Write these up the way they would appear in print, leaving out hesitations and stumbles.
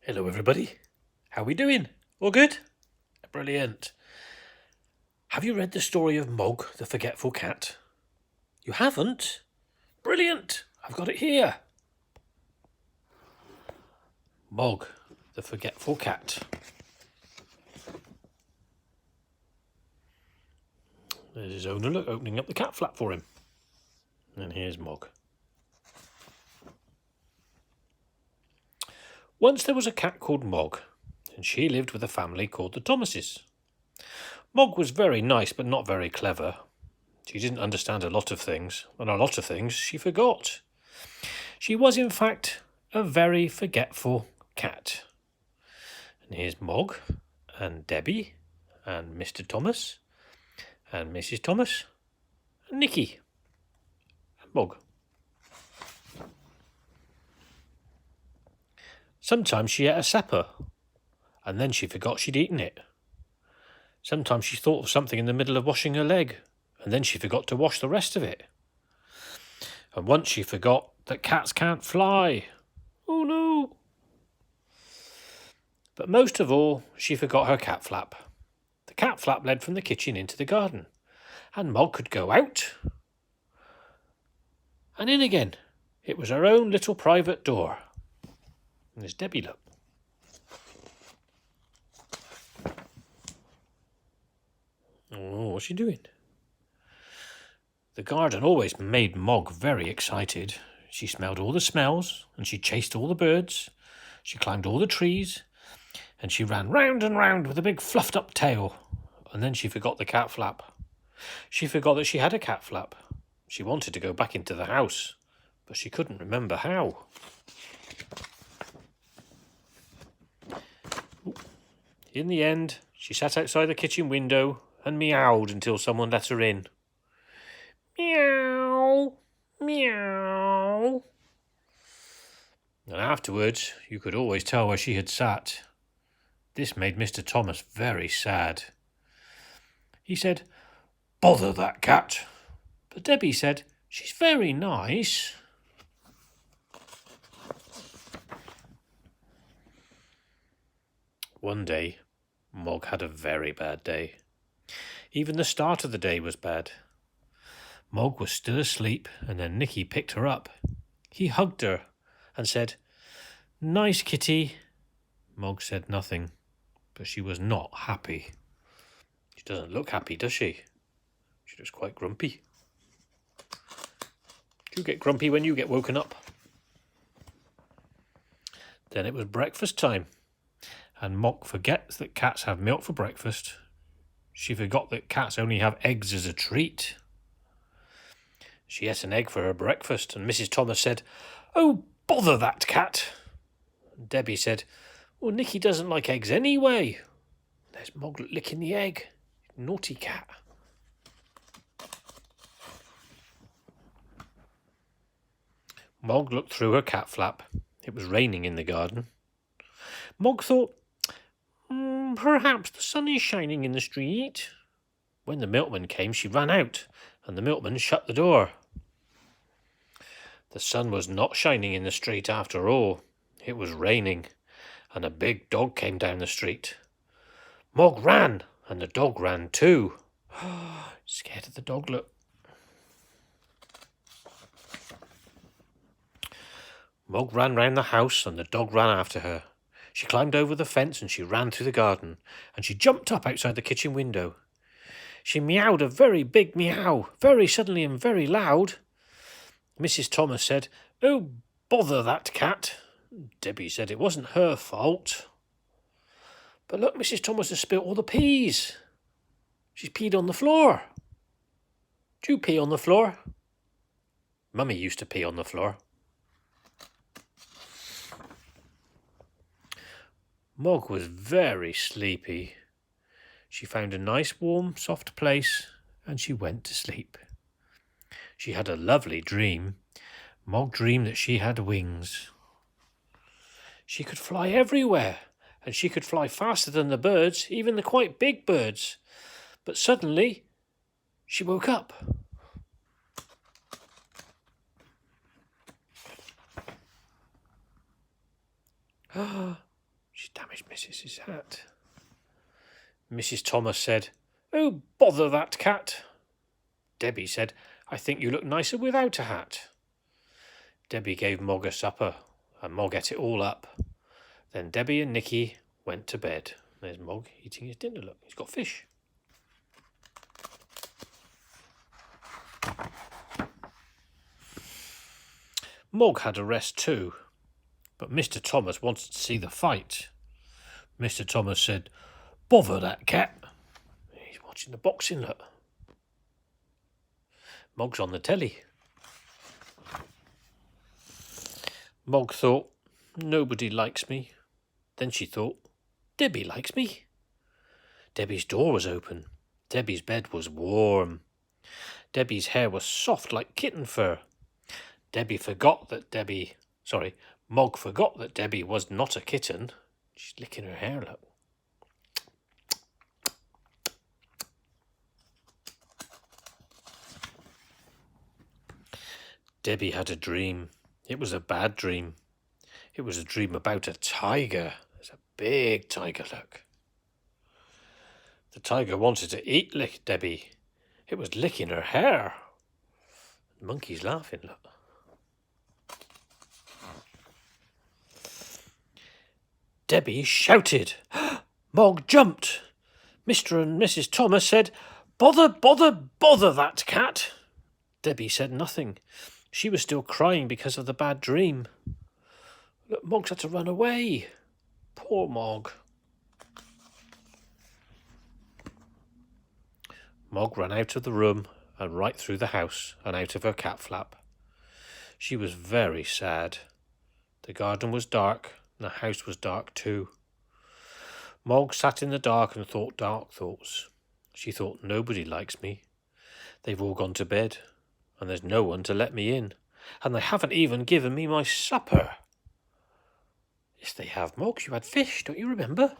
Hello everybody, how we doing? All good? Brilliant. Have you read the story of Mog, the forgetful cat? You haven't? Brilliant, I've got it here. Mog, the forgetful cat. There's his owner, look, opening up the cat flap for him. And here's Mog. Once there was a cat called Mog, and she lived with a family called the Thomases. Mog was very nice but not very clever. She didn't understand a lot of things, and a lot of things she forgot. She was, in fact, a very forgetful cat. And here's Mog, and Debbie, and Mr. Thomas, and Mrs. Thomas, and Nicky, and Mog. Sometimes she ate a supper, and then she forgot she'd eaten it. Sometimes she thought of something in the middle of washing her leg, and then she forgot to wash the rest of it. And once she forgot that cats can't fly. Oh no! But most of all, she forgot her cat flap. The cat flap led from the kitchen into the garden, and Mog could go out and in again. It was her own little private door. And there's Debbie, look. Oh, what's she doing? The garden always made Mog very excited. She smelled all the smells, and she chased all the birds. She climbed all the trees, and she ran round and round with a big fluffed-up tail. And then she forgot the cat flap. She forgot that she had a cat flap. She wanted to go back into the house, but she couldn't remember how. In the end, she sat outside the kitchen window and meowed until someone let her in. Meow, meow. And afterwards, you could always tell where she had sat. This made Mr. Thomas very sad. He said, "Bother that cat." But Debbie said, "She's very nice." One day, Mog had a very bad day. Even the start of the day was bad. Mog was still asleep, and then Nicky picked her up. He hugged her and said, "Nice kitty." Mog said nothing, but she was not happy. She doesn't look happy, does she? She looks quite grumpy. Do you get grumpy when you get woken up? Then it was breakfast time, and Mog forgets that cats have milk for breakfast. She forgot that cats only have eggs as a treat. She ate an egg for her breakfast, and Mrs. Thomas said, "Oh, bother that cat." And Debbie said, "Well, Nicky doesn't like eggs anyway." There's Mog licking the egg. Naughty cat. Mog looked through her cat flap. It was raining in the garden. Mog thought, perhaps the sun is shining in the street. When the milkman came, she ran out, and the milkman shut the door. The sun was not shining in the street after all. It was raining, and a big dog came down the street. Mog ran, and the dog ran too. Scared of the dog, look. Mog ran round the house, and the dog ran after her. She climbed over the fence, and she ran through the garden, and she jumped up outside the kitchen window. She meowed a very big meow, very suddenly and very loud. Mrs. Thomas said, "Oh, bother that cat." Debbie said it wasn't her fault. But look, Mrs. Thomas has spilt all the peas. She's peed on the floor. Do you pee on the floor? Mummy used to pee on the floor. Mog was very sleepy. She found a nice, warm, soft place, and she went to sleep. She had a lovely dream. Mog dreamed that she had wings. She could fly everywhere, and she could fly faster than the birds, even the quite big birds. But suddenly, she woke up. She damaged Mrs.'s hat. Mrs. Thomas said, "Oh, bother that cat." Debbie said, "I think you look nicer without a hat." Debbie gave Mog a supper, and Mog ate it all up. Then Debbie and Nicky went to bed. There's Mog eating his dinner. Look, he's got fish. Mog had a rest too, but Mr. Thomas wanted to see the fight. Mr. Thomas said, "Bother that cat." He's watching the boxing, look. Mog's on the telly. Mog thought, "Nobody likes me." Then she thought, "Debbie likes me." Debbie's door was open. Debbie's bed was warm. Debbie's hair was soft like kitten fur. Mog forgot that Debbie was not a kitten. She's licking her hair, look. Debbie had a dream. It was a bad dream. It was a dream about a tiger. There's a big tiger, look. The tiger wanted to eat Debbie. It was licking her hair. The monkey's laughing, look. Debbie shouted. Mog jumped. Mr. and Mrs. Thomas said, "Bother, bother, bother that cat." Debbie said nothing. She was still crying because of the bad dream. Look, Mog's had to run away. Poor Mog. Mog ran out of the room and right through the house and out of her cat flap. She was very sad. The garden was dark and the house was dark too. Mog sat in the dark and thought dark thoughts. She thought, "Nobody likes me. They've all gone to bed, and there's no one to let me in, and they haven't even given me my supper." Yes, they have, Mog. You had fish, don't you remember?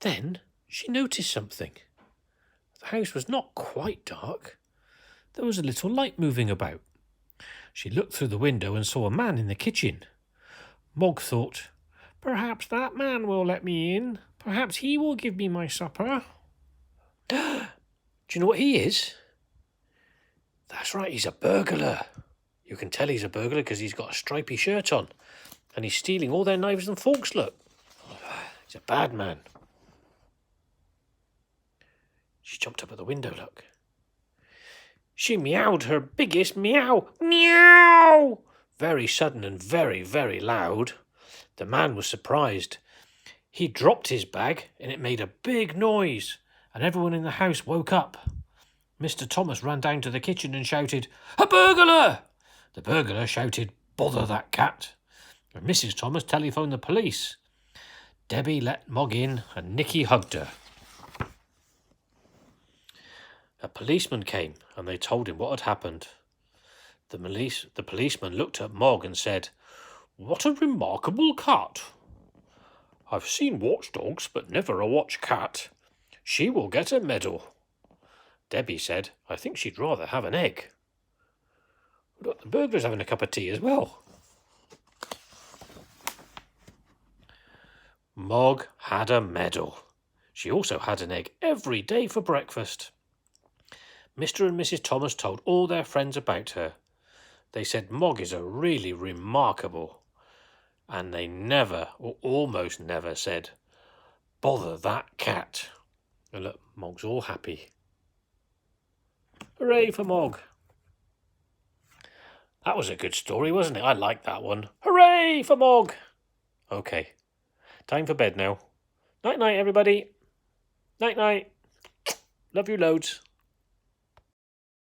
Then she noticed something. The house was not quite dark. There was a little light moving about. She looked through the window and saw a man in the kitchen. Mog thought, "Perhaps that man will let me in. Perhaps he will give me my supper." Do you know what he is? That's right, he's a burglar. You can tell he's a burglar because he's got a stripy shirt on. And he's stealing all their knives and forks, look. He's a bad man. She jumped up at the window, look. She meowed her biggest meow. Meow! Very sudden and very, very loud. The man was surprised. He dropped his bag and it made a big noise, and everyone in the house woke up. Mr. Thomas ran down to the kitchen and shouted, "A burglar!" The burglar shouted, "Bother that cat!" And Mrs. Thomas telephoned the police. Debbie let Mog in and Nicky hugged her. A policeman came and they told him what had happened. The policeman looked at Mog and said, "What a remarkable cat. I've seen watchdogs, but never a watch cat. She will get a medal." Debbie said, "I think she'd rather have an egg." Look, the burglar's having a cup of tea as well. Mog had a medal. She also had an egg every day for breakfast. Mr. and Mrs. Thomas told all their friends about her. They said Mog is a really remarkable, and they never, or almost never, said, "Bother that cat." And look, Mog's all happy. Hooray for Mog. That was a good story, wasn't it? I liked that one. Hooray for Mog. Okay, time for bed now. Night-night, everybody. Night-night. Love you loads.